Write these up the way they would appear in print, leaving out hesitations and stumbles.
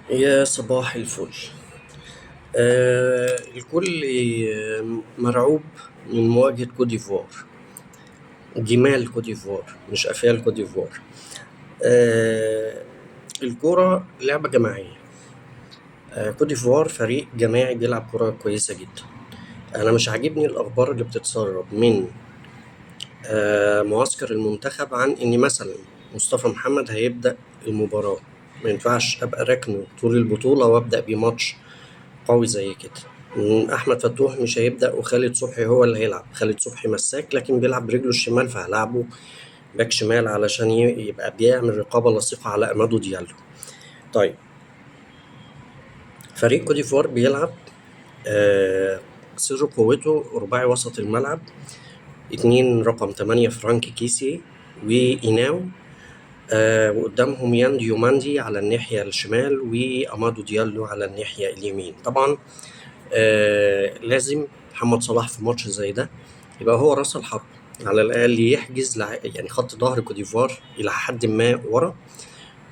يا صباح الفل. الكل مرعوب من مواجهة كوت ديفوار، جمال كوت ديفوار مش أفيال كوت ديفوار. آه الكرة لعبة جماعية. كوت ديفوار فريق جماعي بيلعب كرة كويسة جدا. أنا مش عاجبني الأخبار اللي بتتسرب من معسكر المنتخب عن إن مثلا مصطفى محمد هيبدأ المباراة. ما ينفعش أبقى راكنه طول البطولة وأبدأ بماتش قوي زي كده. احمد فتوح مش هيبدأ وخالد صبحي هو اللي هيلعب. خالد صبحي مساك لكن بيلعب برجله الشمال، فهلعبه باك شمال علشان يبقى بيعمل رقابة لصيقة على امادو ديالو. طيب، فريق كوت ديفوار بيلعب سر قوته رباعي وسط الملعب، اتنين رقم 8 فرانك كيسي وإيناو، وقدامهم يان ديوماندي على الناحية الشمال وأمادو ديالو على الناحية اليمين. طبعا لازم محمد صلاح في ماتش زي ده يبقى هو راس الحرب، على الأقل يحجز يعني خط ظهر كوت ديفوار إلى حد ما ورا.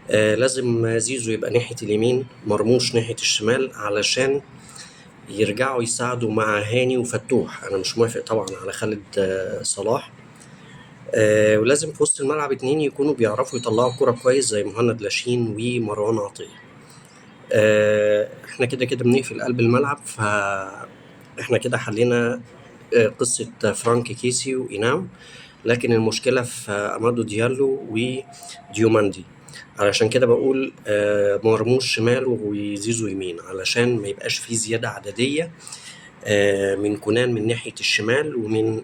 لازم زيزو يبقى ناحية اليمين، مرموش ناحية الشمال، علشان يرجعوا يساعدوا مع هاني وفتوح. أنا مش موافق طبعا على خالد صلاح. ولازم في وسط الملعب اتنين يكونوا بيعرفوا يطلعوا كرة كويس زي مهند لاشين ومروان عطية. احنا كده كده بنقفل قلب الملعب، فاحنا كده حلينا قصة فرانك كيسي وإنام. لكن المشكلة في أمادو ديالو وديوماندي، علشان كده بقول مرموش شمال وزيزو يمين، علشان ما يبقاش فيه زيادة عددية من كونان من ناحية الشمال، ومن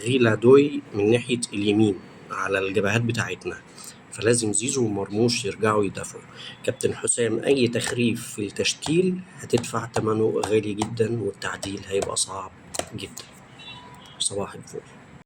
غيلا دوي من ناحية اليمين على الجبهات بتاعتنا. فلازم زيزو ومرموش يرجعوا يدافعوا. كابتن حسام، أي تخريف في التشكيل هتدفع ثمنه غالي جدا، والتعديل هيبقى صعب جدا. صباح الفل.